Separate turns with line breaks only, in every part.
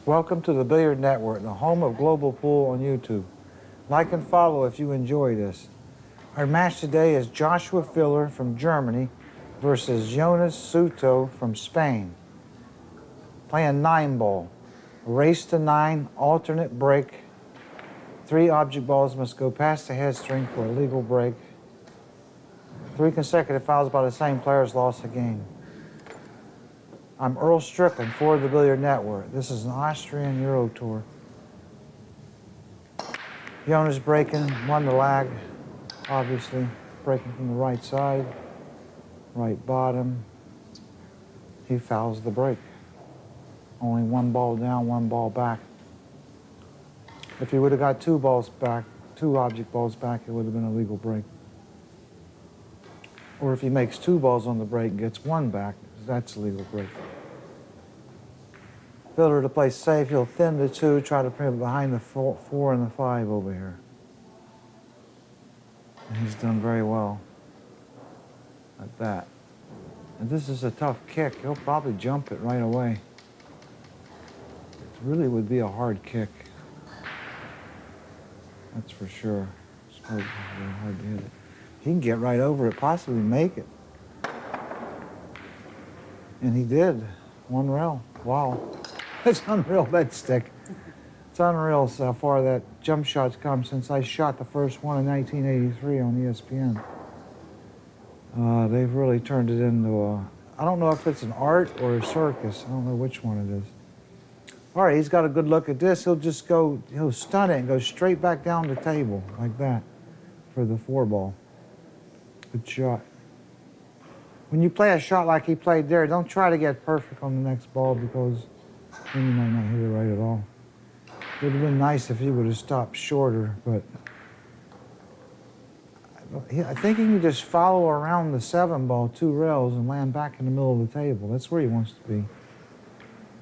Welcome to the Billiard Network, the home of global pool on YouTube. Like and follow if you enjoy this. Our match today is Joshua Filler from Germany versus Jonas Souto from Spain. Playing 9-ball. Race to 9, alternate break. 3 object balls must go past the head string for a legal break. 3 consecutive fouls by the same players lost the game. I'm Earl Strickland for the Billiard Network. This is an Austrian Euro Tour. Jonas breaking, won the lag, obviously. Breaking from the right side, right bottom. He fouls the break. Only 1 ball down, 1 ball back. If he would have got 2 balls back, 2 object balls back, it would have been a legal break. Or if he makes 2 balls on the break and gets 1 back, that's a legal break. Filler to play safe, he'll thin the 2, try to put it behind the 4 and the 5 over here. And he's done very well at that. And this is a tough kick. He'll probably jump it right away. It really would be a hard kick. That's for sure. It's probably very hard to hit it. He can get right over it, possibly make it. And he did. 1 rail. Wow. It's unreal, that stick. It's unreal how far that jump shot's come since I shot the first one in 1983 on ESPN. They've really turned it into a, I don't know if it's an art or a circus. I don't know which one it is. All right, he's got a good look at this. He'll just go, he'll stun it and go straight back down the table like that for the 4-ball. Good shot. When you play a shot like he played there, don't try to get perfect on the next ball because then you might not hit it right at all. It would have been nice if he would have stopped shorter, but I think he can just follow around the 7-ball 2 rails and land back in the middle of the table. That's where he wants to be.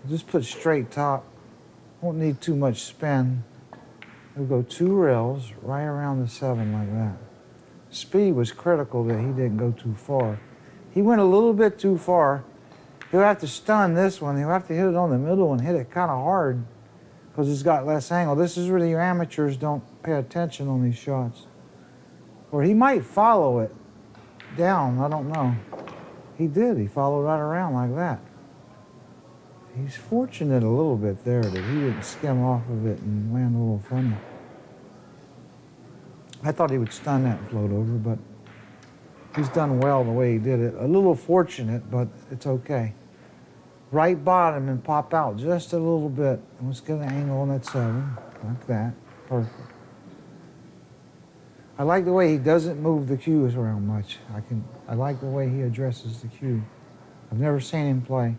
Just put straight top. Won't need too much spin. He'll go 2 rails right around the 7 like that. Speed was critical that he didn't go too far. He went a little bit too far. He'll have to stun this one. He'll have to hit it on the middle and hit it kind of hard because he's got less angle. This is where the amateurs don't pay attention on these shots. Or he might follow it down, I don't know. He did, he followed right around like that. He's fortunate a little bit there that he didn't skim off of it and land a little funny. I thought he would stun that and float over, but he's done well the way he did it. A little fortunate, but it's okay. Right bottom and pop out just a little bit. Let's get an angle on that 7, like that. Perfect. I like the way he doesn't move the cues around much. I like the way he addresses the cue. I've never seen him play,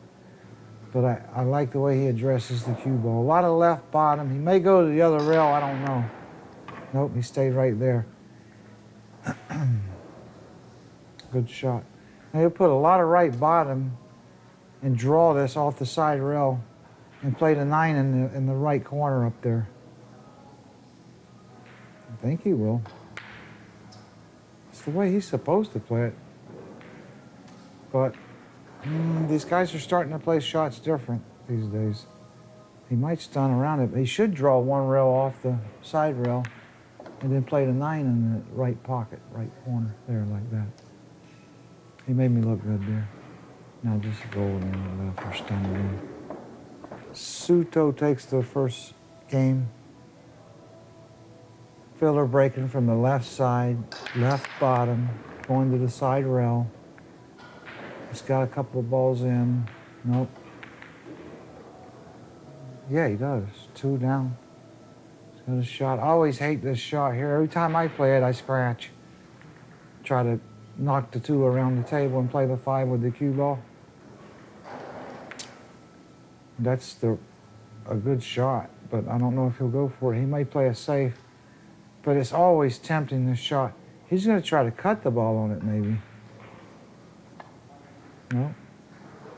but I like the way he addresses the cue ball. A lot of left bottom. He may go to the other rail, I don't know. Nope, he stayed right there. Good shot. Now he'll put a lot of right bottom and draw this off the side rail and play the 9 in the right corner up there. I think he will. It's the way he's supposed to play it. But these guys are starting to play shots different these days. He might stun around it, but he should draw 1 rail off the side rail and then play the 9 in the right pocket, right corner there like that. He made me look good there. Now just roll it in the left or stun it in. Souto takes the first game. Filler breaking from the left side, left bottom, going to the side rail. He's got a couple of balls in. Nope. Yeah, he does. 2 down. He's got a shot. I always hate this shot here. Every time I play it, I scratch. Try to knock the 2 around the table and play the 5 with the cue ball. That's a good shot, but I don't know if he'll go for it. He might play it safe, but it's always tempting, this shot. He's going to try to cut the ball on it, maybe. No,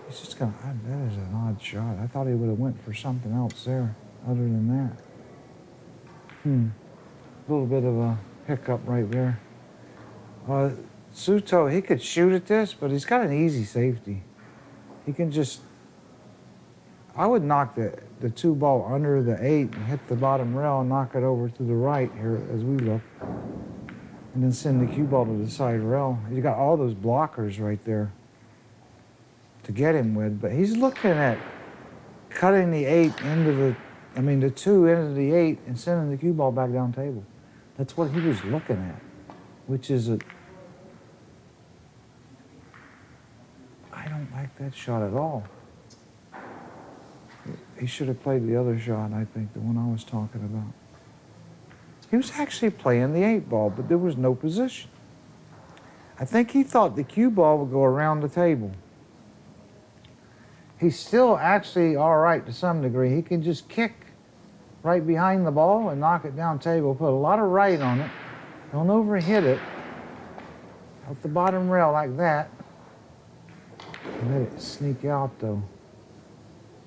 he's just going to, that is an odd shot. I thought he would have went for something else there other than that. A little bit of a hiccup right there. Souto, he could shoot at this, but he's got an easy safety. He can just, I would knock the 2 ball under the 8 and hit the bottom rail and knock it over to the right here as we look. And then send the cue ball to the side rail. You got all those blockers right there to get him with, but he's looking at cutting the 8 into the 2 into the 8 and sending the cue ball back down table. That's what he was looking at, which is I don't like that shot at all. He should have played the other shot, I think, the one I was talking about. He was actually playing the 8 ball, but there was no position. I think he thought the cue ball would go around the table. He's still actually all right to some degree. He can just kick right behind the ball and knock it down table, put a lot of right on it. Don't overhit it. Out the bottom rail like that. And let it sneak out, though.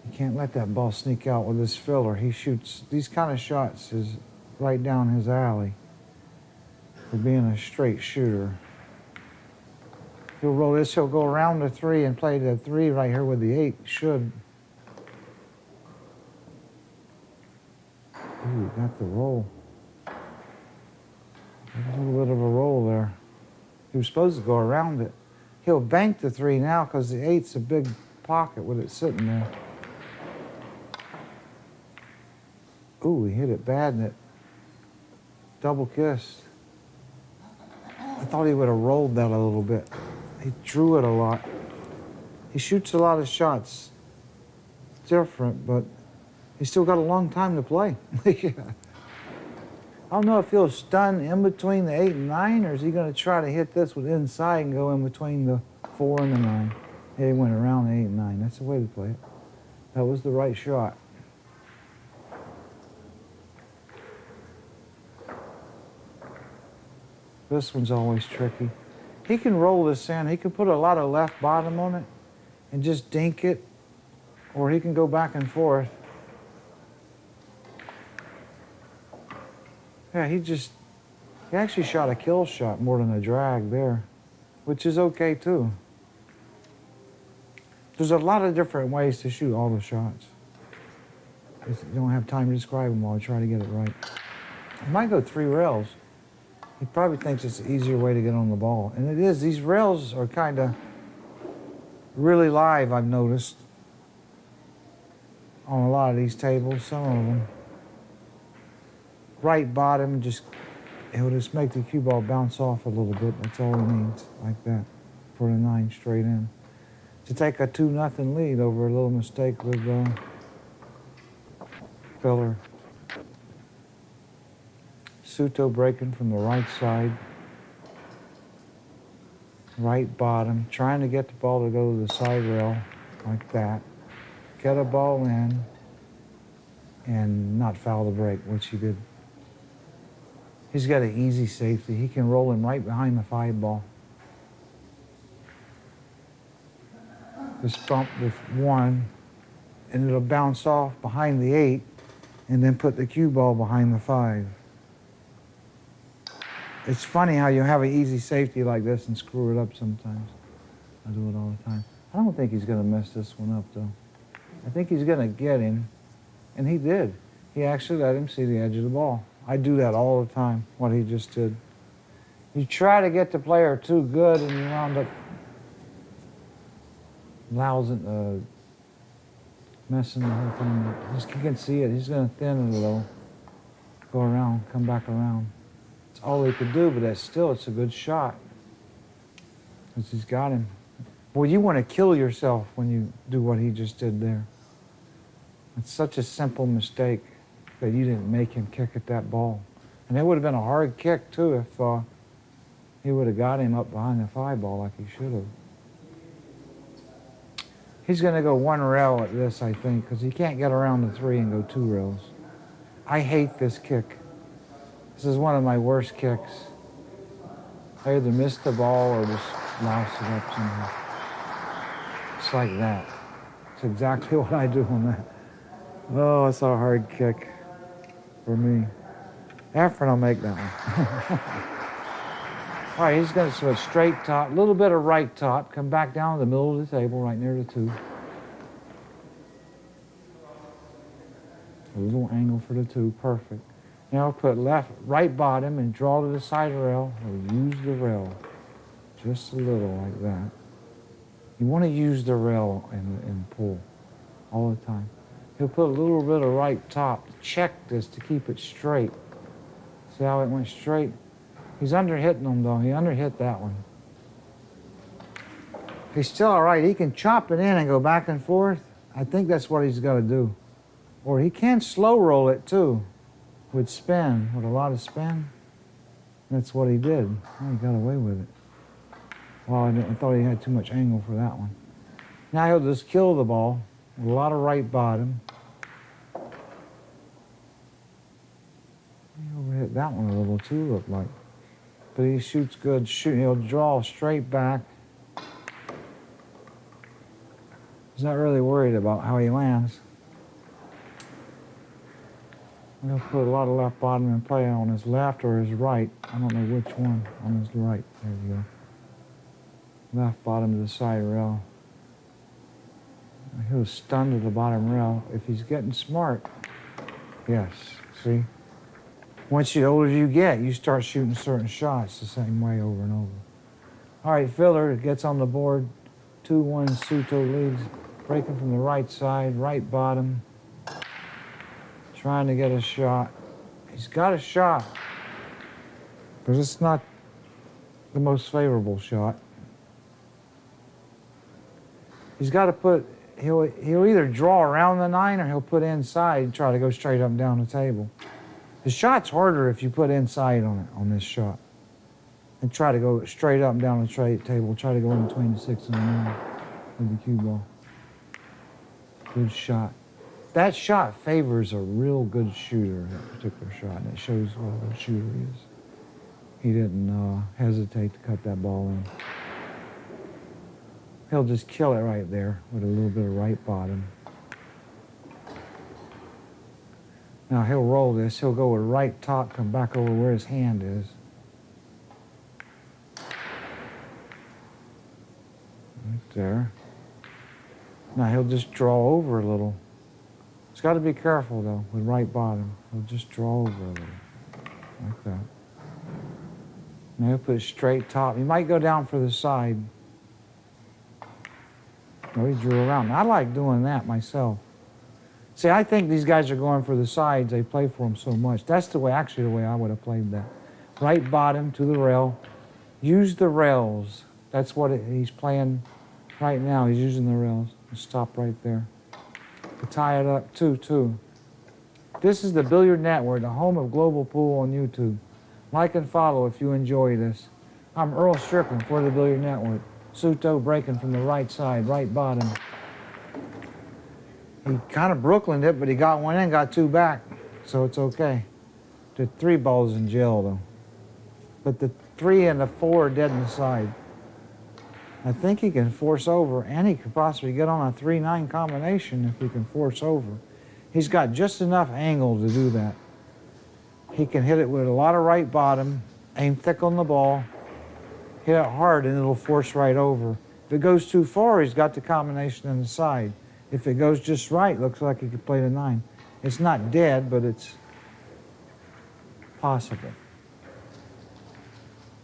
You can't let that ball sneak out with this filler. He shoots these kind of shots is right down his alley for being a straight shooter. He'll roll this, he'll go around the 3 and play the 3 right here with the 8. Should. Ooh, got the roll. A little bit of a roll there. He was supposed to go around it. He'll bank the 3 now because the 8's a big pocket with it sitting there. Ooh, he hit it bad and it double kissed. I thought he would have rolled that a little bit. He drew it a lot. He shoots a lot of shots. It's different, but he's still got a long time to play. Yeah. I don't know if he'll stun in between the 8 and 9, or is he going to try to hit this with inside and go in between the 4 and the 9. Yeah, he went around the 8 and 9. That's the way to play it. That was the right shot. This one's always tricky. He can roll this in. He can put a lot of left bottom on it and just dink it, or he can go back and forth. Yeah, he actually shot a kill shot more than a drag there, which is okay too. There's a lot of different ways to shoot all the shots. You don't have time to describe them all. I try to get it right. He might go 3 rails. He probably thinks it's an easier way to get on the ball. And it is. These rails are kind of really live, I've noticed, on a lot of these tables, some of them. Right bottom, it'll just make the cue ball bounce off a little bit. That's all he needs, like that, for the 9 straight in. To take a 2-0 lead over a little mistake with filler. Souto breaking from the right side. Right bottom, trying to get the ball to go to the side rail, like that. Get a ball in, and not foul the break, which he did. He's got an easy safety. He can roll him right behind the 5 ball. Just bump with 1, and it'll bounce off behind the 8, and then put the cue ball behind the 5. It's funny how you have an easy safety like this and screw it up sometimes. I do it all the time. I don't think he's going to mess this one up, though. I think he's going to get him, and he did. He actually let him see the edge of the ball. I do that all the time, what he just did. You try to get the player too good, and you wound up messing the whole thing up. You can see it. He's going to thin it, though. Go around, come back around. It's all he could do, but it's a good shot. Because he's got him. Well, you want to kill yourself when you do what he just did there. It's such a simple mistake that you didn't make him kick at that ball. And it would have been a hard kick, too, if he would have got him up behind the 5 ball like he should have. He's going to go 1 rail at this, I think, because he can't get around the 3 and go 2 rails. I hate this kick. This is one of my worst kicks. I either miss the ball or just louse it up somehow. It's like that. It's exactly what I do on that. Oh, it's a hard kick for me. After I'll make that one. All right, he's going to switch straight top, a little bit of right top, come back down to the middle of the table, right near the 2. A little angle for the 2, perfect. Now put right bottom and draw to the side rail, or use the rail. Just a little like that. You want to use the rail and pull all the time. He'll put a little bit of right top to check this to keep it straight. See how it went straight? He's under-hitting them though. He under-hit that one. He's still all right. He can chop it in and go back and forth. I think that's what he's got to do. Or he can slow roll it too, with spin, with a lot of spin. That's what he did. Oh, he got away with it. Well, I thought he had too much angle for that one. Now he'll just kill the ball with a lot of right bottom. He overhit that one a little too, looked like. But he shoots good. He'll draw straight back. He's not really worried about how he lands. He'll put a lot of left bottom in play on his left or his right. I don't know which one. On his right. There you go. Left bottom to the side rail. He was stunned to the bottom rail. If he's getting smart, yes, see? Once the older you get, you start shooting certain shots the same way over and over. All right, Filler gets on the board. 2-1, Souto leads. Breaking from the right side, right bottom. Trying to get a shot. He's got a shot, but it's not the most favorable shot. He's got to put, he'll either draw around the 9 or he'll put inside and try to go straight up and down the table. The shot's harder if you put inside on it, on this shot. And try to go straight up and down the table. Try to go in between the 6 and the 9 with the cue ball. Good shot. That shot favors a real good shooter, that particular shot, and it shows what a good shooter he is. He didn't hesitate to cut that ball in. He'll just kill it right there with a little bit of right bottom. Now he'll roll this. He'll go with right top, come back over where his hand is. Right there. Now he'll just draw over a little. He's got to be careful though with right bottom. He'll just draw over a little, like that. Now he'll put straight top. He might go down for the side. Oh, he drew around. I like doing that myself. See, I think these guys are going for the sides. They play for them so much. That's the way, actually, the way I would have played that. Right bottom to the rail. Use the rails. That's what he's playing right now. He's using the rails. Stop right there. To tie it up, 2-2. This is the Billiard Network, the home of global pool on YouTube. Like and follow if you enjoy this. I'm Earl Strickland for the Billiard Network. Souto breaking from the right side, right bottom. He kind of Brooklyned it, but he got one in, got 2 back, so it's okay. The 3 balls in jail, though. But the 3 and the 4 are dead in the side. I think he can force over, and he could possibly get on a 3-9 combination if he can force over. He's got just enough angle to do that. He can hit it with a lot of right bottom, aim thick on the ball, hit it hard, and it'll force right over. If it goes too far, he's got the combination in the side. If it goes just right, looks like he could play the 9. It's not dead, but it's possible.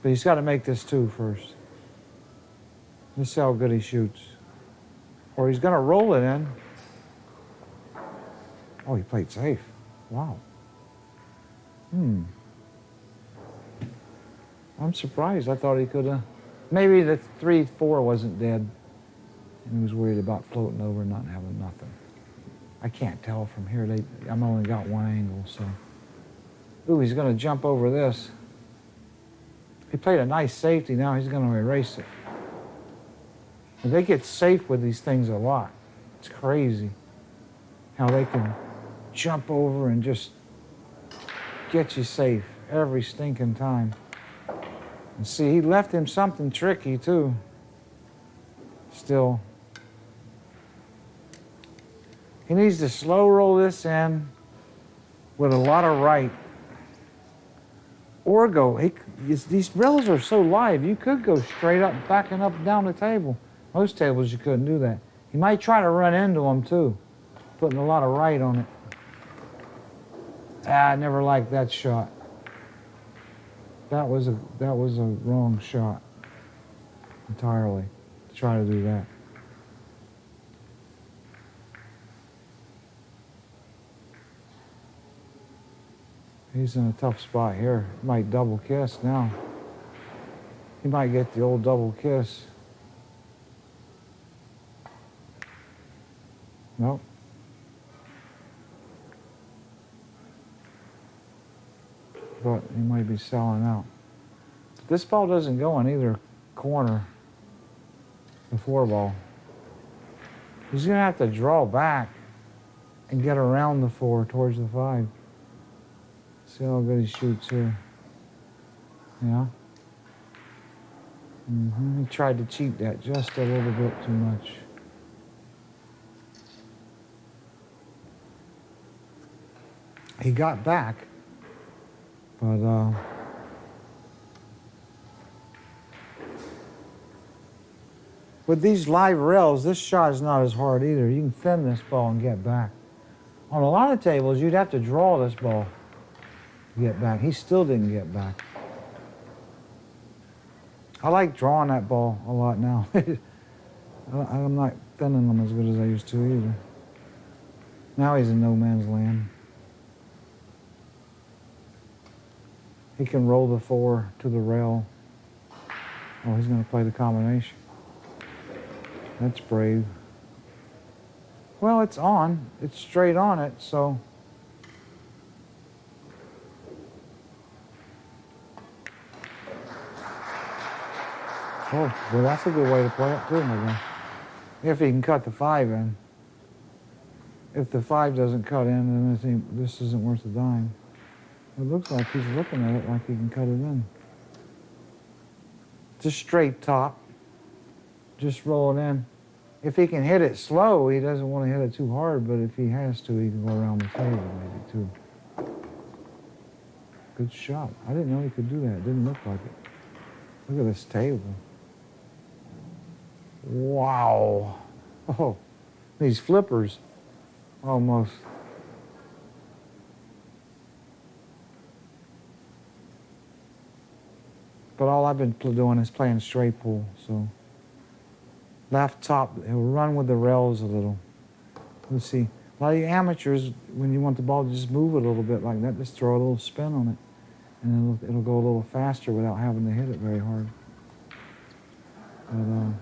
But he's got to make this 2 first. Let's see how good he shoots. Or he's going to roll it in. Oh, he played safe. Wow. I'm surprised. I thought he could have. Maybe the 3-4 wasn't dead. And he was worried about floating over and not having nothing. I can't tell from here. I'm only got one angle, so. Ooh, he's going to jump over this. He played a nice safety. Now he's going to erase it. And they get safe with these things a lot. It's crazy how they can jump over and just get you safe every stinking time. And see, he left him something tricky too. Still. He needs to slow roll this in with a lot of right. Or go, these rails are so live, you could go straight up, backing up and down the table. Most tables you couldn't do that. You might try to run into them too, putting a lot of right on it. I never liked that shot. That was a wrong shot entirely to try to do that. He's in a tough spot here. He might double kiss now. He might get the old double kiss. Nope. But he might be selling out. This ball doesn't go in either corner, the 4 ball. He's gonna have to draw back and get around the 4 towards the 5. See how good he shoots here. Yeah. He tried to cheat that just a little bit too much. He got back, but with these live rails, this shot is not as hard either. You can thin this ball and get back. On a lot of tables, you'd have to draw this ball to get back. He still didn't get back. I like drawing that ball a lot now. I'm not thinning them as good as I used to either. Now he's in no man's land. He can roll the 4 to the rail. Oh, he's going to play the combination. That's brave. Well, it's on. It's straight on it, so. Oh, well, that's a good way to play it too, my guy. If he can cut the 5 in. If the 5 doesn't cut in, then this isn't worth a dime. It looks like he's looking at it like he can cut it in. Just straight top. Just roll it in. If he can hit it slow, he doesn't want to hit it too hard, but if he has to, he can go around the table maybe too. Good shot. I didn't know he could do that. It didn't look like it. Look at this table. Wow. Oh, these flippers. Almost. But all I've been doing is playing straight pool, so. Left top, he'll run with the rails a little. Let's see. A lot of you amateurs, when you want the ball to just move it a little bit like that, just throw a little spin on it. And it'll go a little faster without having to hit it very hard. But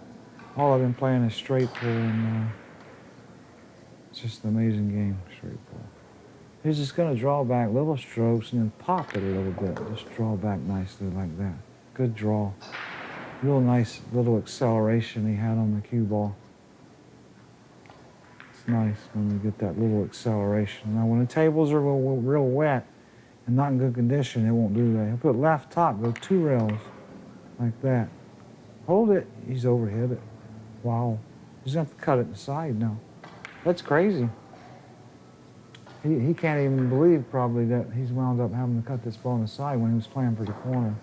all I've been playing is straight pool, and it's just an amazing game, straight pool. He's just going to draw back little strokes and then pop it a little bit. Just draw back nicely like that. Good draw. Real nice little acceleration he had on the cue ball. It's nice when you get that little acceleration. Now when the tables are real wet and not in good condition, it won't do that. He'll put left top, go 2 rails like that. Hold it, he's overhit it. Wow. He's going to have to cut it inside now. That's crazy. He can't even believe probably that he's wound up having to cut this ball on the side when he was playing for the corner.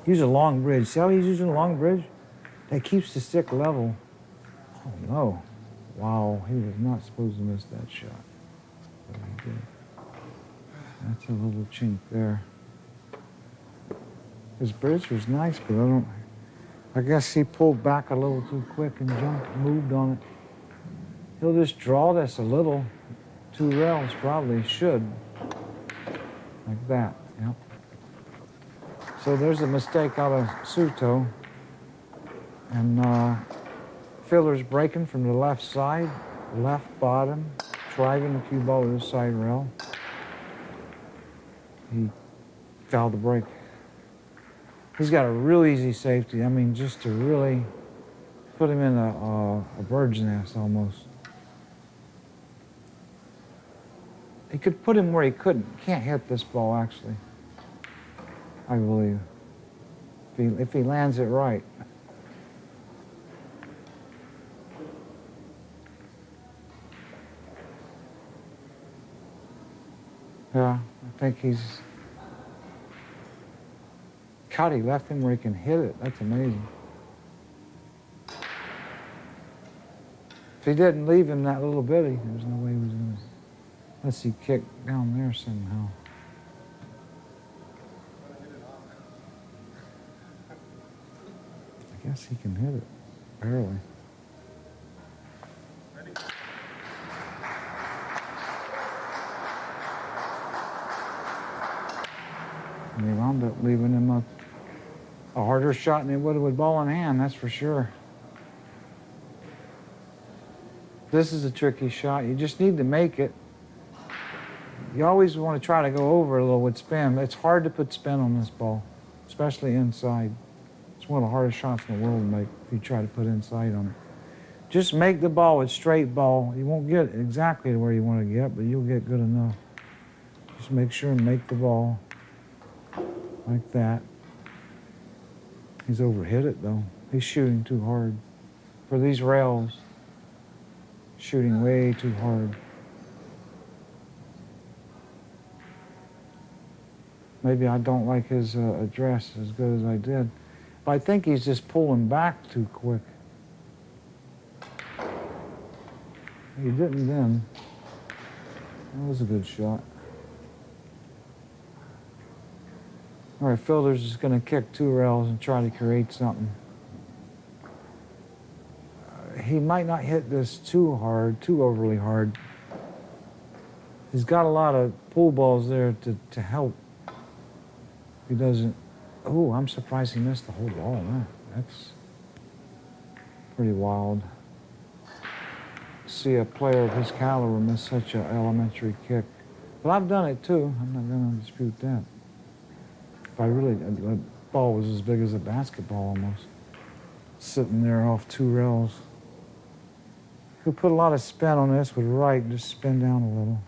Use a long bridge. See how he's using a long bridge? That keeps the stick level. Oh no. Wow, he was not supposed to miss that shot. But he did. That's a little chink there. His bridge was nice, but I guess he pulled back a little too quick and moved on it. He'll just draw this a little. 2 rails probably should. Like that, yep. So there's a mistake out of Souto. And fielder's breaking from the left side, left bottom, driving the cue ball to the side rail. He fouled the break. He's got a real easy safety. I mean, just to really put him in a bird's nest almost. He could put him where he can't hit this ball actually. I believe, if he lands it right. Yeah, I think he's cut. He left him where he can hit it. That's amazing. If he didn't leave him that little bitty, there's no way he was going to. Unless he kicked down there somehow. I guess he can hit it, barely. And they wound up leaving him a harder shot than he would with ball in hand, that's for sure. This is a tricky shot. You just need to make it. You always want to try to go over a little with spin. It's hard to put spin on this ball, especially inside. It's one of the hardest shots in the world to make if you try to put inside on it. Just make the ball with straight ball. You won't get exactly to where you want to get, but you'll get good enough. Just make sure and make the ball like that. He's overhit it though. He's shooting too hard. For these rails, shooting way too hard. Maybe I don't like his address as good as I did. But I think he's just pulling back too quick. He didn't then. That was a good shot. All right, Fielder's just going to kick 2 rails and try to create something. He might not hit this too hard, too overly hard. He's got a lot of pull balls there to help. He doesn't. Oh, I'm surprised he missed the whole ball. That's pretty wild. See a player of his caliber miss such an elementary kick. But I've done it too. I'm not going to dispute that. If I really, the ball was as big as a basketball almost. Sitting there off 2 rails. Could put a lot of spin on this with right, just spin down a little.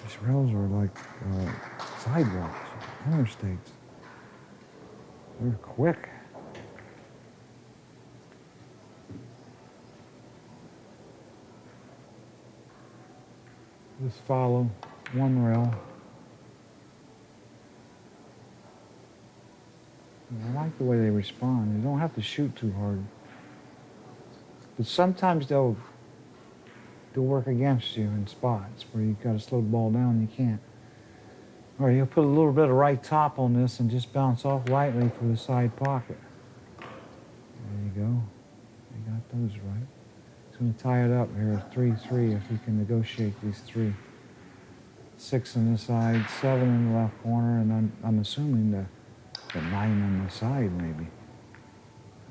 These rails are like sidewalks, interstates. They're quick. Just follow 1 rail. I like the way they respond. You don't have to shoot too hard. But sometimes they'll work against you in spots where you've got to slow the ball down and you can't. Or you'll put a little bit of right top on this and just bounce off lightly for the side pocket. There you go. You got those right. He's going to tie it up here, 3-3 if he can negotiate these 3. 6 on the side, 7 in the left corner, and I'm assuming the 9 on the side maybe.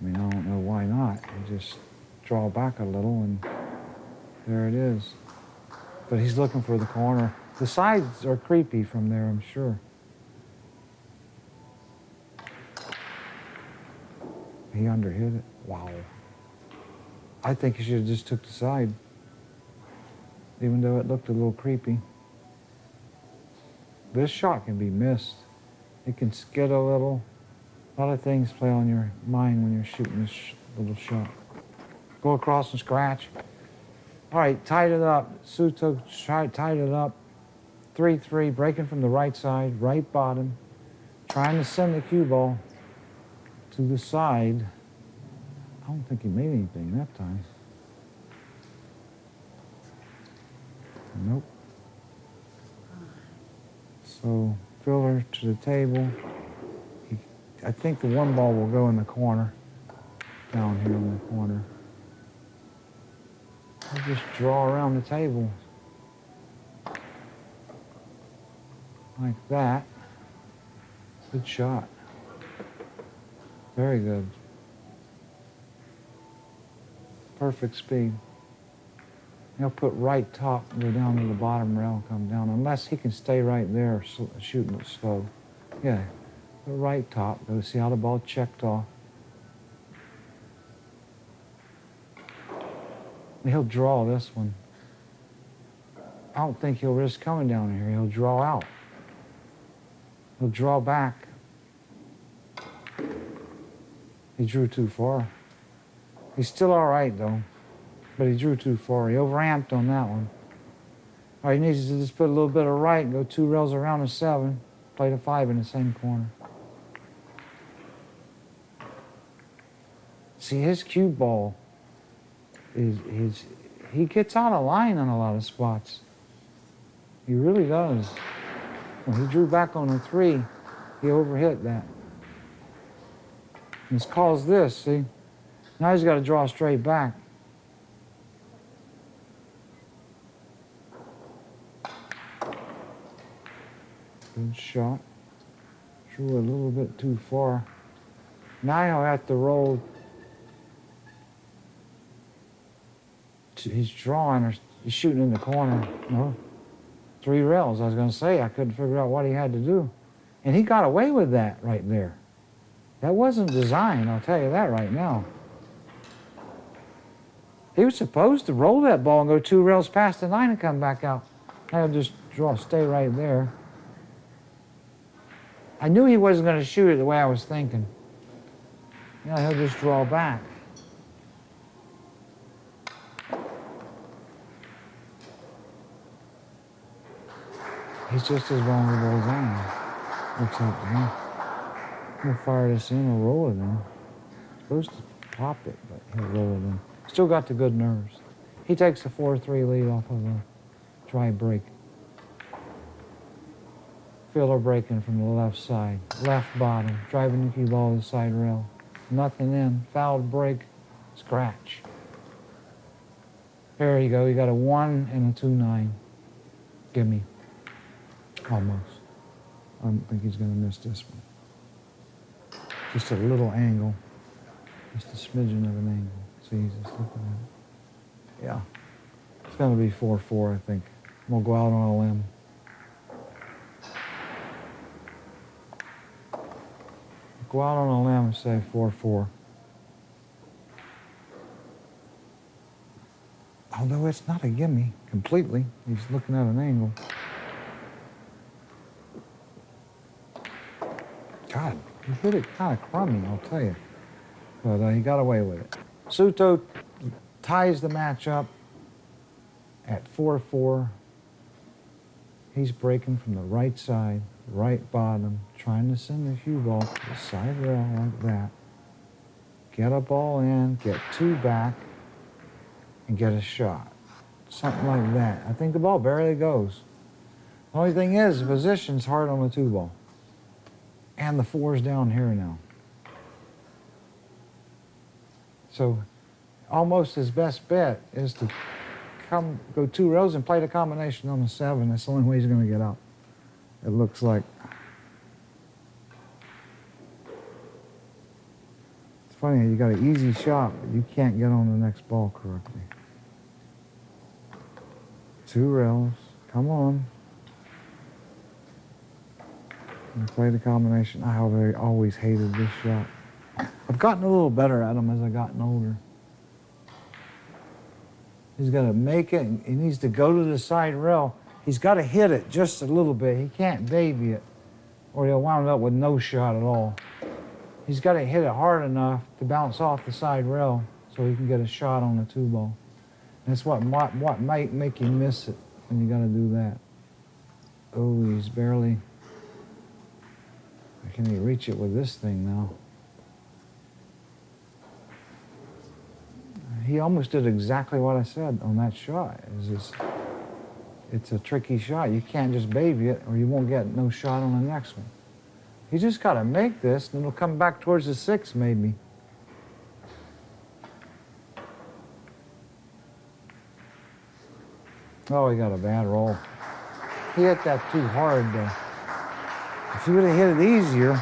I mean, I don't know why not. You just draw back a little and there it is. But he's looking for the corner. The sides are creepy from there, I'm sure. He underhit it. Wow. I think he should have just took the side, even though it looked a little creepy. This shot can be missed. It can skid a little. A lot of things play on your mind when you're shooting this little shot. Go across and scratch. All right, tied it up. Souto tied it up. 3-3, breaking from the right side, right bottom. Trying to send the cue ball to the side. I don't think he made anything that time. Nope. So, Fielder to the table. I think the 1 ball will go in the corner, down here in the corner. I'll just draw around the table. Like that. Good shot. Very good. Perfect speed. He'll put right top, go down to the bottom rail, come down, unless he can stay right there shooting it slow. Yeah, put right top, go see how the ball checked off. He'll draw this one. I don't think he'll risk coming down here. He'll draw out. He'll draw back. He drew too far. He's still all right, though. But he drew too far. He overamped on that one. All right, he needs to just put a little bit of right and go 2 rails around a 7. Play the 5 in the same corner. See, his cue ball is he gets out of line on a lot of spots. He really does. When he drew back on a 3, he overhit that. It's caused this, see? Now he's got to draw straight back. Good shot. Drew a little bit too far. Now he'll have to roll. He's drawing or he's shooting in the corner. No. 3 rails. I was going to say, I couldn't figure out what he had to do. And he got away with that right there. That wasn't designed, I'll tell you that right now. He was supposed to roll that ball and go 2 rails past the 9 and come back out. I'll just stay right there. I knew he wasn't going to shoot it the way I was thinking. Yeah, he'll just draw back. He's just as vulnerable as I am. Looks like to me. He'll fire this in or roll it in. He's supposed to pop it, but he'll roll it in. Still got the good nerves. He takes a 4-3 lead off of a dry break. Fielder breaking from the left side. Left bottom. Driving the cue ball to the side rail. Nothing in. Fouled break. Scratch. There you go. You got a 1 and a 2-9. Gimme. Almost. I don't think he's going to miss this one. Just a little angle. Just a smidgen of an angle. See, he's just looking at it. Yeah. It's going to be 4-4, I think. We'll go out on a limb. Go out on a limb and say 4-4. Although it's not a gimme completely. He's looking at an angle. God, he hit it kind of crummy, I'll tell you. But he got away with it. Souto ties the match up at 4-4. He's breaking from the right side, right bottom, trying to send the cue ball to the side rail like that. Get a ball in, get 2 back, and get a shot. Something like that. I think the ball barely goes. The only thing is, the position's hard on the 2 ball. And the 4's down here now. So almost his best bet is to go 2 rails and play the combination on the 7. That's the only way he's going to get out. It looks like. It's funny, you got an easy shot, but you can't get on the next ball correctly. 2 rails. Come on. And play the combination. I always hated this shot. I've gotten a little better at them as I've gotten older. He's got to make it. He needs to go to the side rail. He's got to hit it just a little bit. He can't baby it, or he'll wind up with no shot at all. He's got to hit it hard enough to bounce off the side rail so he can get a shot on the 2 ball. That's what might make him miss it when you got to do that. Oh, he's barely. Can he reach it with this thing now? He almost did exactly what I said on that shot. It's a tricky shot. You can't just baby it or you won't get no shot on the next one. You just got to make this and it'll come back towards the 6 maybe. Oh, he got a bad roll. He hit that too hard though. If he would have hit it easier,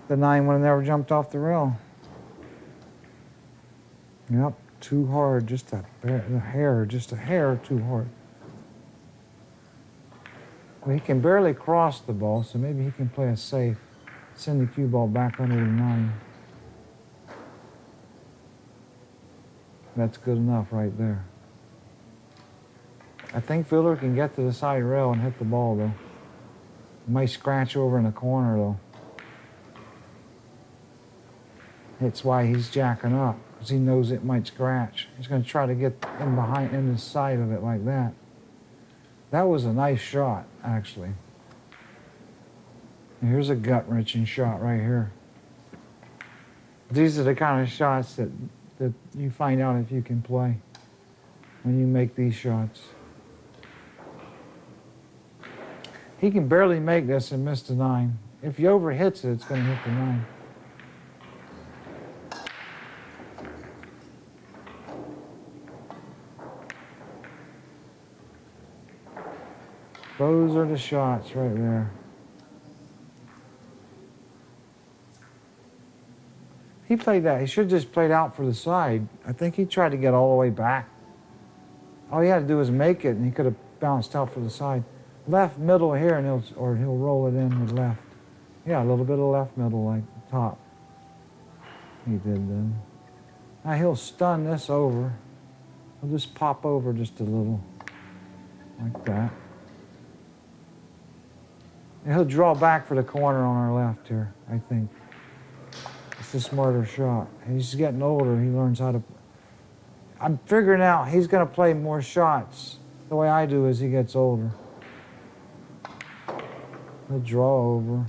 the 9 would have never jumped off the rail. Yep, too hard, just a hair too hard. Well, he can barely cross the ball, so maybe he can play a safe. Send the cue ball back under the 9. That's good enough right there. I think Fielder can get to the side rail and hit the ball, though. He might scratch over in the corner, though. That's why he's jacking up, because he knows it might scratch. He's going to try to get in the side of it like that. That was a nice shot, actually. And here's a gut-wrenching shot right here. These are the kind of shots that you find out if you can play. when you make these shots. He can barely make this and miss the 9. If he overhits it, it's going to hit the 9. Those are the shots right there. He played that. He should have just played out for the side. I think he tried to get all the way back. All he had to do was make it, and he could have bounced out for the side. Left middle here, and he'll roll it in with left. Yeah, a little bit of left middle, like top. He did then. Now he'll stun this over. He'll just pop over just a little, like that. And he'll draw back for the corner on our left here, I think. It's a smarter shot. He's getting older. He learns how to... I'm figuring out he's going to play more shots the way I do as he gets older. He'll draw over.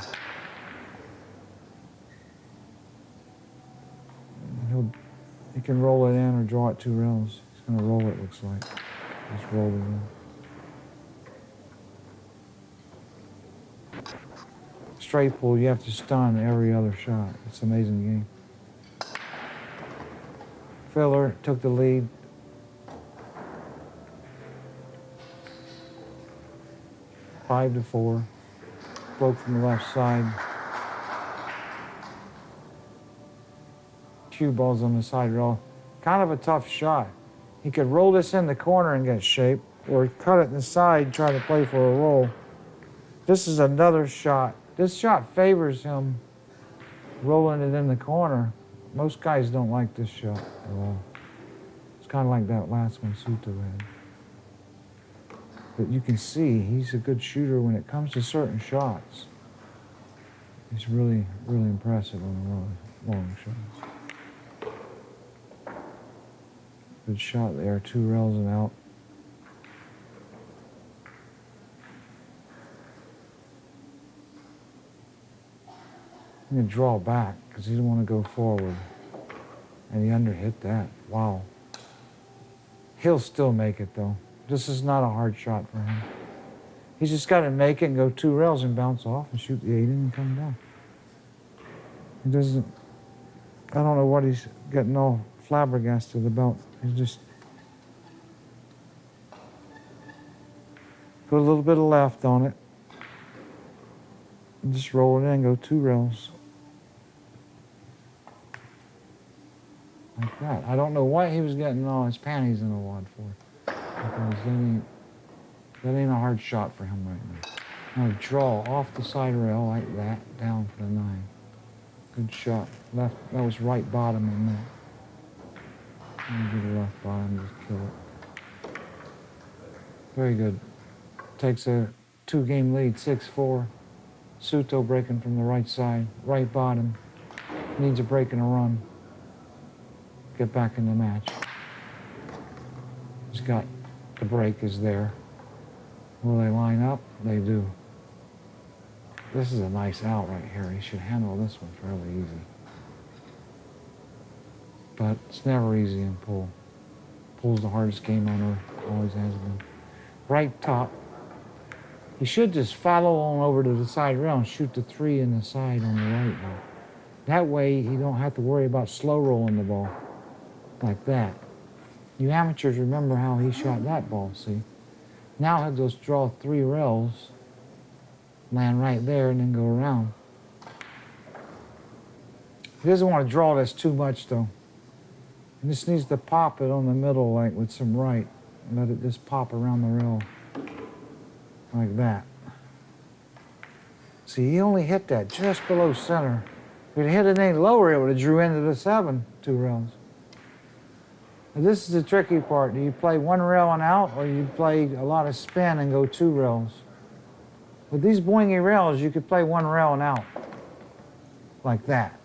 He can roll it in or draw it 2 rails. He's going to roll it, looks like. Just roll it in. Straight pull, you have to stun every other shot. It's an amazing game. Filler took the lead. Five to 4. Broke from the left side. Cue balls on the side roll. Kind of a tough shot. He could roll this in the corner and get shape, or cut it in the side and try to play for a roll. This is another shot. This shot favors him rolling it in the corner. Most guys don't like this shot at all. It's kind of like that last one Souto had. But you can see he's a good shooter when it comes to certain shots. He's really, really impressive on the long shots. Good shot there, 2 rails and out. I'm going to draw back because he didn't want to go forward. And he underhit that. Wow. He'll still make it, though. This is not a hard shot for him. He's just got to make it and go 2 rails and bounce off and shoot the 8 in and come down. He doesn't... I don't know what he's getting all flabbergasted about. He's just... Put a little bit of left on it. And just roll it in and go 2 rails. Like that. I don't know what he was getting all his panties in the wad for. Because that ain't a hard shot for him right now. Now draw off the side rail like that, down for the 9. Good shot. Left, that was right bottom in there. Do the left bottom, just kill it. Very good. Takes a 2-game lead, 6-4. Souto breaking from the right side, right bottom. Needs a break and a run. Get back in the match. He's got the break is there. Will they line up? They do. This is a nice out right here. He should handle this one fairly easy. But it's never easy in pool. Pool's the hardest game on earth. Always has been. Right top. He should just follow on over to the side rail and shoot the 3 in the side on the right now. That way he don't have to worry about slow rolling the ball. Like that. You amateurs remember how he shot that ball, see? Now he'll just draw 3 rails, land right there, and then go around. He doesn't want to draw this too much, though. He just needs to pop it on the middle, like with some right, and let it just pop around the rail. Like that. See, he only hit that just below center. If it hit it any lower, it would have drew into the 7, 2 rails. Now, this is the tricky part. Do you play 1 rail and out, or you play a lot of spin and go 2 rails? With these boingy rails, you could play 1 rail and out. Like that.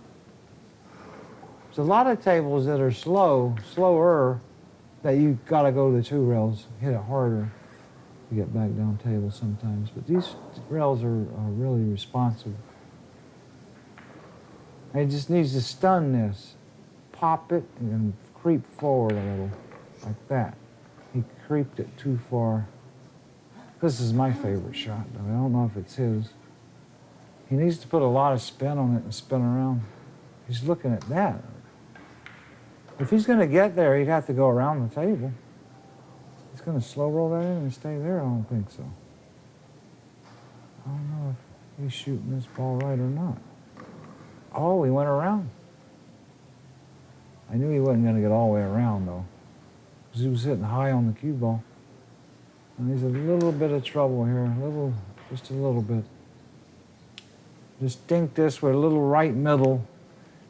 There's a lot of tables that are slower, that you gotta go to 2 rails, hit it harder to get back down table sometimes. But these rails are really responsive. And it just needs to stun this. Pop it and then creep forward a little, like that. He creeped it too far. This is my favorite shot, though. I don't know if it's his. He needs to put a lot of spin on it and spin around. He's looking at that. If he's going to get there, he'd have to go around the table. He's going to slow roll that in and stay there? I don't think so. I don't know if he's shooting this ball right or not. Oh, he went around. I knew he wasn't going to get all the way around, though, because he was hitting high on the cue ball. And he's a little bit of trouble here, just a little bit. Just dink this with a little right middle.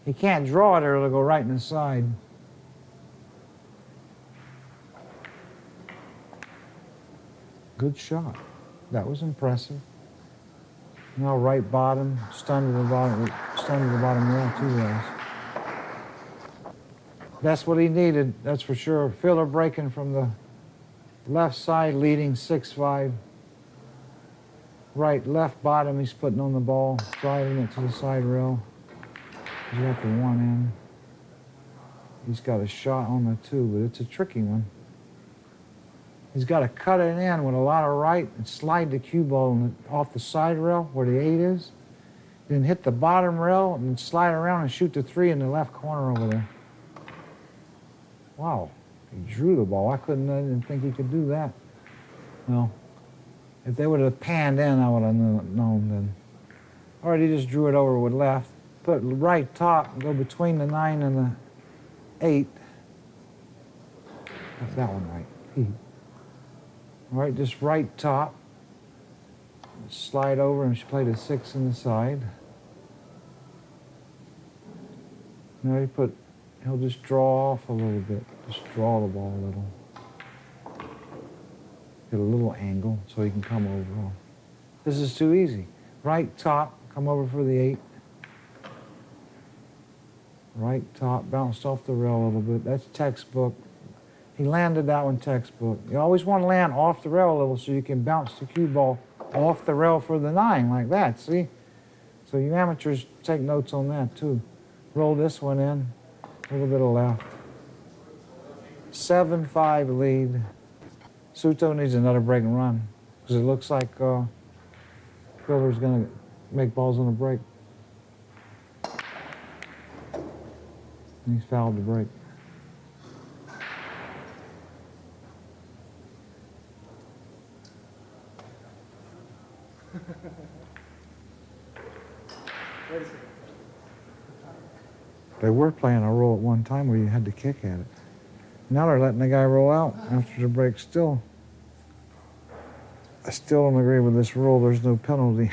He can't draw it or it'll go right in the side. Good shot. That was impressive. Now right bottom, stun to the bottom rail, 2 rails. That's what he needed, that's for sure. Filler breaking from the left side, leading 6-5. Right, left bottom, he's putting on the ball, driving it to the side rail. He's got the 1 in. He's got a shot on the 2, but it's a tricky one. He's got to cut it in with a lot of right and slide the cue ball off the side rail where the 8 is. Then hit the bottom rail and then slide around and shoot the 3 in the left corner over there. Wow, he drew the ball. I didn't think he could do that. Well, if they would have panned in, I would have known then. All right, he just drew it over with left. Put right top and go between the 9 and the 8. Got that one right. All right, just right top. Slide over and play the 6 in the side. Now he'll just draw off a little bit. Just draw the ball a little. Get a little angle so he can come over. This is too easy. Right top, come over for the 8. Right top, bounced off the rail a little bit. That's textbook. He landed that one textbook. You always want to land off the rail a little so you can bounce the cue ball off the rail for the 9 like that, see? So you amateurs take notes on that too. Roll this one in, a little bit of left. 7-5 lead. Souto needs another break and run because it looks like Filler's going to make balls on the break. And he's fouled the break. They were playing a roll at one time where you had to kick at it. Now they're letting the guy roll out after the break still. I still don't agree with this rule. There's no penalty.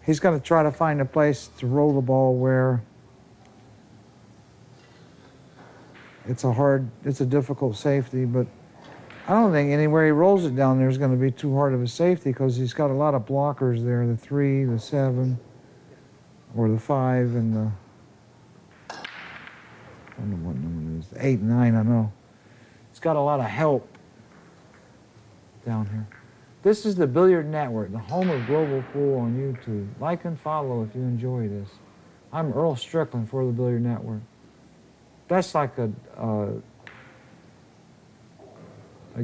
He's going to try to find a place to roll the ball where it's a difficult safety, but I don't think anywhere he rolls it down there is going to be too hard of a safety because he's got a lot of blockers there, the 3, the 7, or the 5, and the, I don't know what number it is, the 8 and 9, I know. He's got a lot of help down here. This is the Billiard Network, the home of global pool on YouTube. Like and follow if you enjoy this. I'm Earl Strickland for the Billiard Network. That's like a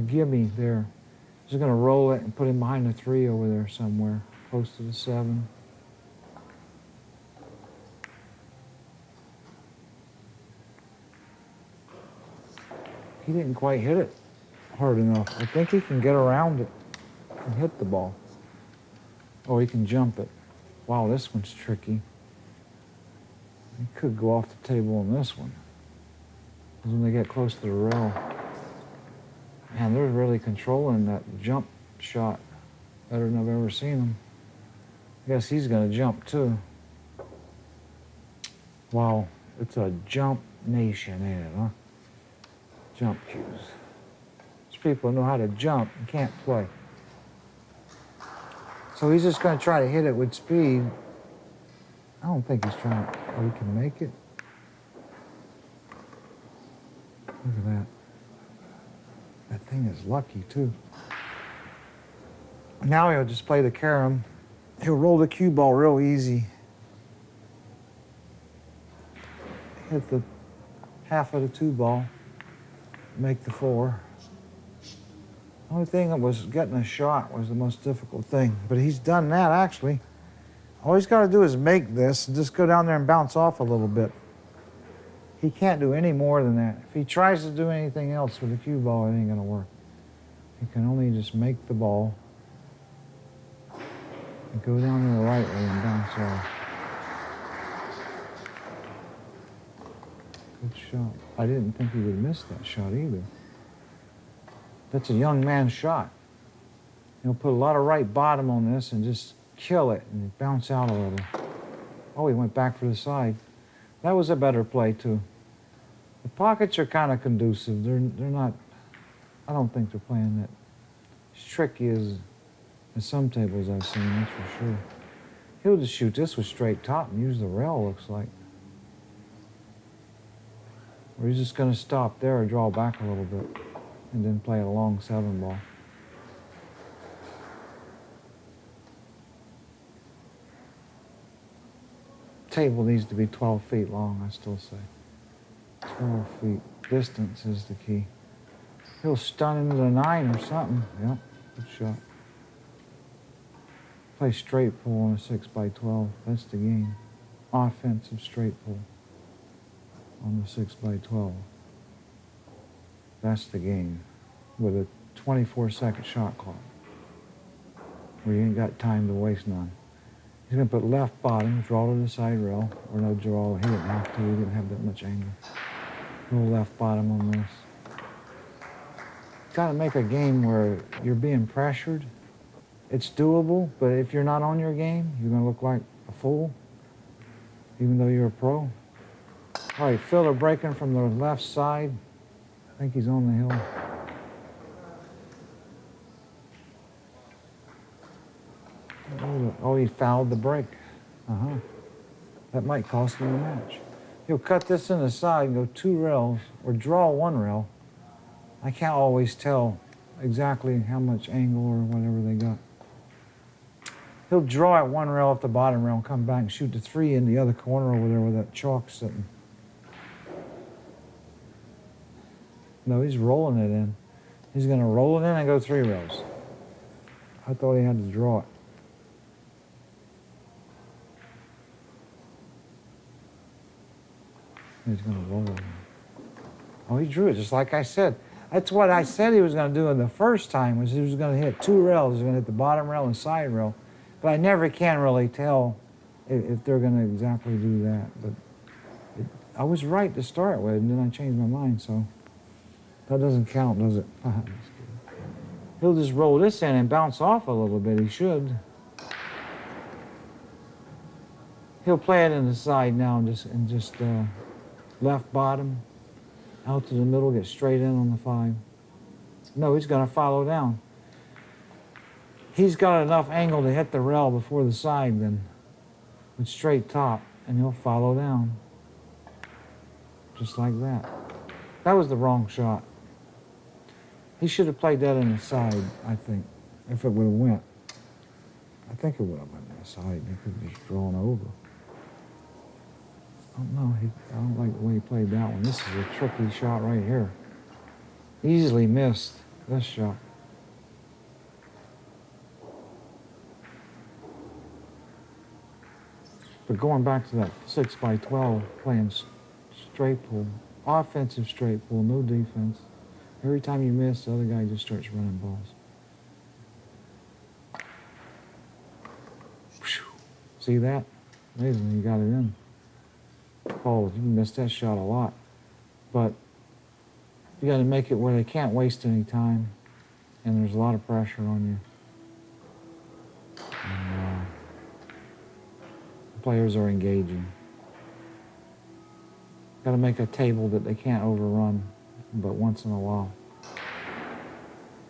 gimme there. Just going to roll it and put him behind the 3 over there somewhere, close to the 7. He didn't quite hit it hard enough. I think he can get around it and hit the ball. Oh, he can jump it. Wow, this one's tricky. He could go off the table on this one. Because when they get close to the rail, man, they're really controlling that jump shot better than I've ever seen them. I guess he's going to jump too. Wow, it's a jump nation, ain't it, huh? Jump cues. These people know how to jump and can't play. So he's just going to try to hit it with speed. I don't think he's trying to, oh, he can make it. Look at that. That thing is lucky, too. Now he'll just play the carom. He'll roll the cue ball real easy. hit the half of the 2 ball, make the 4. The only thing that was getting a shot was the most difficult thing, but he's done that actually. All he's got to do is make this and just go down there and bounce off a little bit. He can't do any more than that. If he tries to do anything else with the cue ball, it ain't gonna work. He can only just make the ball and go down to the right way and bounce off. Good shot. I didn't think he would miss that shot either. That's a young man's shot. He'll put a lot of right bottom on this and just kill it and bounce out a little. Oh, he went back for the side. That was a better play too. The pockets are kind of conducive. They're not, I don't think they're playing that as tricky as some tables I've seen, that's for sure. He'll just shoot this with straight top and use the rail, looks like. Or he's just gonna stop there or draw back a little bit and then play a long 7 ball. Table needs to be 12 feet long, I still say. 12 feet. Distance is the key. He'll stun into the 9 or something. Yep, good shot. Play straight pull on a 6x12. That's the game. Offensive straight pull on the 6x12. That's the game. With a 24-second shot clock. Where you ain't got time to waste none. He's going to put left bottom, draw to the side rail, or no draw, he didn't have to, he didn't have that much angle. Little left bottom on this. Got to make a game where you're being pressured. It's doable, but if you're not on your game, you're going to look like a fool, even though you're a pro. All right, filler breaking from the left side. I think he's on the hill. Oh, he fouled the break. That might cost him the match. He'll cut this in the side and go 2 rails, or draw 1 rail. I can't always tell exactly how much angle or whatever they got. He'll draw at 1 rail off the bottom rail and come back and shoot the 3 in the other corner over there where that chalk's sitting. No, he's rolling it in. He's going to roll it in and go 3 rails. I thought he had to draw it. He's going to roll it in. Oh, he drew it just like I said. That's what I said he was going to do in the first time, was he was going to hit 2 rails. He was going to hit the bottom rail and side rail. But I never can really tell if they're going to exactly do that. But I was right to start with, and then I changed my mind, so that doesn't count, does it? He'll just roll this in and bounce off a little bit. He should. He'll play it in the side now and just left bottom, out to the middle, get straight in on the 5. No, he's going to follow down. He's got enough angle to hit the rail before the side then, with straight top, and he'll follow down. Just like that. That was the wrong shot. He should have played that in the side, I think, if it would have went. I think it would have went in the side. He could have just drawn over. I don't know. I don't like the way he played that one. This is a tricky shot right here. Easily missed this shot. But going back to that 6x12, playing straight pull, offensive straight pull, no defense. Every time you miss, the other guy just starts running balls. See that? Amazing, you got it in. Oh, you missed that shot a lot. But you got to make it where they can't waste any time, and there's a lot of pressure on you. And, the players are engaging. Got to make a table that they can't overrun, but once in a while.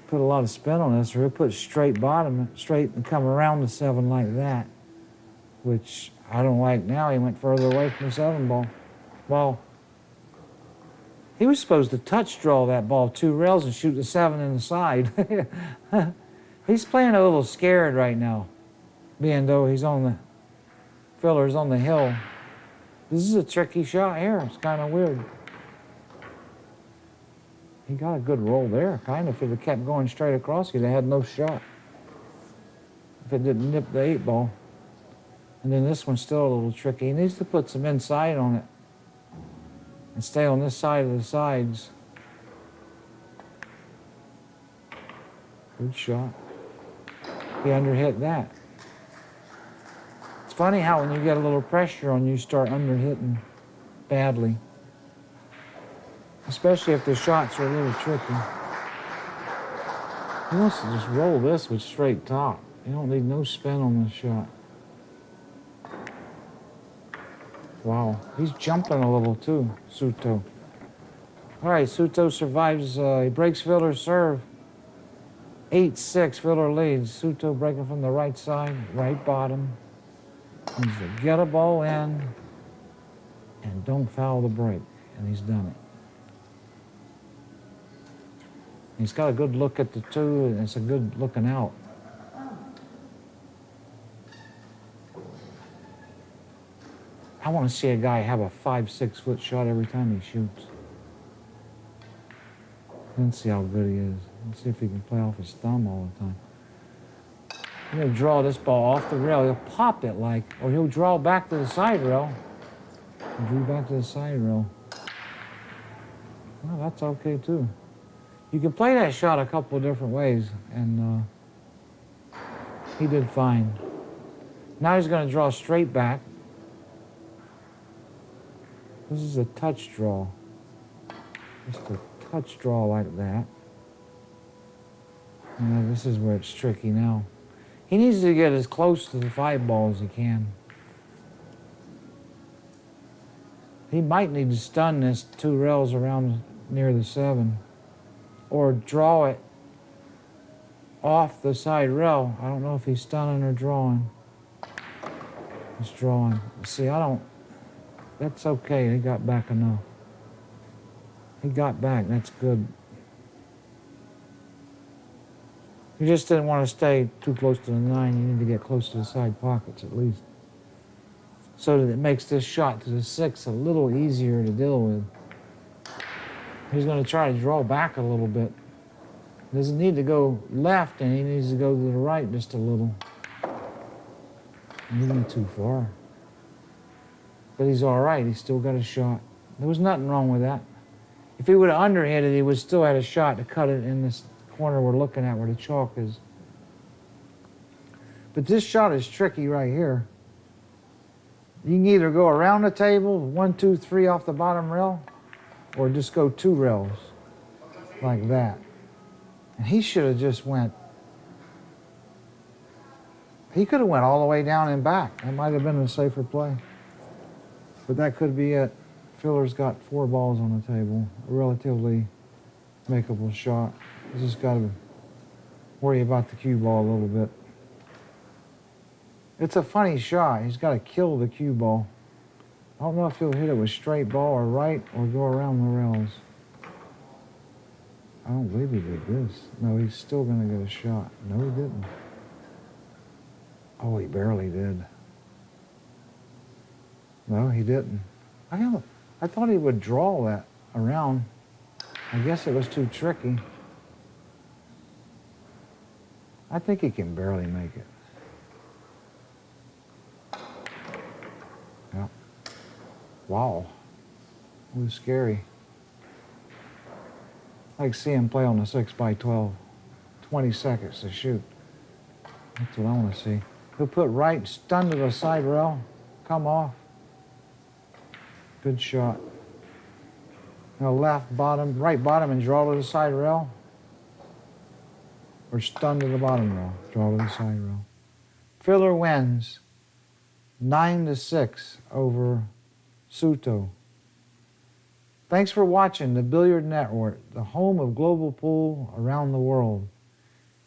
Put a lot of spin on this, or he'll put straight bottom, straight and come around the 7 like that, which I don't like now. He went further away from the 7 ball. Well, he was supposed to touch draw that ball 2 rails and shoot the 7 in the side. He's playing a little scared right now, being though he's on the fillers on the hill. This is a tricky shot here. It's kind of weird. He got a good roll there, kind of. If it had kept going straight across, he'd have had no shot. If it didn't nip the 8-ball. And then this one's still a little tricky. He needs to put some inside on it and stay on this side of the sides. Good shot. He underhit that. It's funny how when you get a little pressure on you, start underhitting badly. Especially if the shots are a little tricky. He wants to just roll this with straight top. You don't need no spin on this shot. Wow, he's jumping a little too, Souto. All right, Souto survives, he breaks Fiddler's serve. 8-6, Fiddler leads. Souto breaking from the right side, right bottom. He's to get a ball in and don't foul the break, and he's done it. He's got a good look at the two, and it's a good looking out. I want to see a guy have a 5-6 foot shot every time he shoots. Let's see how good he is. Let's see if he can play off his thumb all the time. I'm going to draw this ball off the rail. He'll pop it or he'll draw back to the side rail. He drew back to the side rail. Well, that's okay too. You can play that shot a couple of different ways, and he did fine. Now he's going to draw straight back. This is a touch draw. Just a touch draw like that. Now this is where it's tricky now. He needs to get as close to the 5-ball as he can. He might need to stun this 2 rails around near the 7. Or draw it off the side rail. I don't know if he's stunning or drawing. He's drawing. See, that's okay. He got back enough. He got back. That's good. You just didn't want to stay too close to the 9. You need to get close to the side pockets at least. So that it makes this shot to the 6 a little easier to deal with. He's going to try to draw back a little bit. Doesn't need to go left, and he needs to go to the right just a little. Moving too far. But he's all right. He's still got a shot. There was nothing wrong with that. If he would have underhit it, he would still had a shot to cut it in this corner we're looking at where the chalk is. But this shot is tricky right here. You can either go around the table, 1, 2, 3 off the bottom rail, or just go 2 rails like that. And he should have just went. He could have went all the way down and back. That might have been a safer play. But that could be it. Fiddler's got 4 balls on the table. A relatively makeable shot. He's just got to worry about the cue ball a little bit. It's a funny shot. He's got to kill the cue ball. I don't know if he'll hit it with straight ball or right or go around the rails. I don't believe he did this. No, he's still going to get a shot. No, he didn't. Oh, he barely did. No, he didn't. I thought he would draw that around. I guess it was too tricky. I think he can barely make it. Yeah. Wow. It was scary. I like to see him play on the 6x12. 20 seconds to shoot. That's what I want to see. He'll put right, stun to the side rail, come off. Good shot. Now left bottom, right bottom and draw to the side rail. Or stun to the bottom rail, draw to the side rail. Fiddler wins 9-6 over Souto. Thanks for watching the Billiard Network, the home of global pool around the world.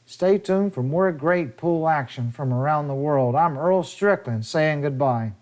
Stay tuned for more great pool action from around the world. I'm Earl Strickland saying goodbye.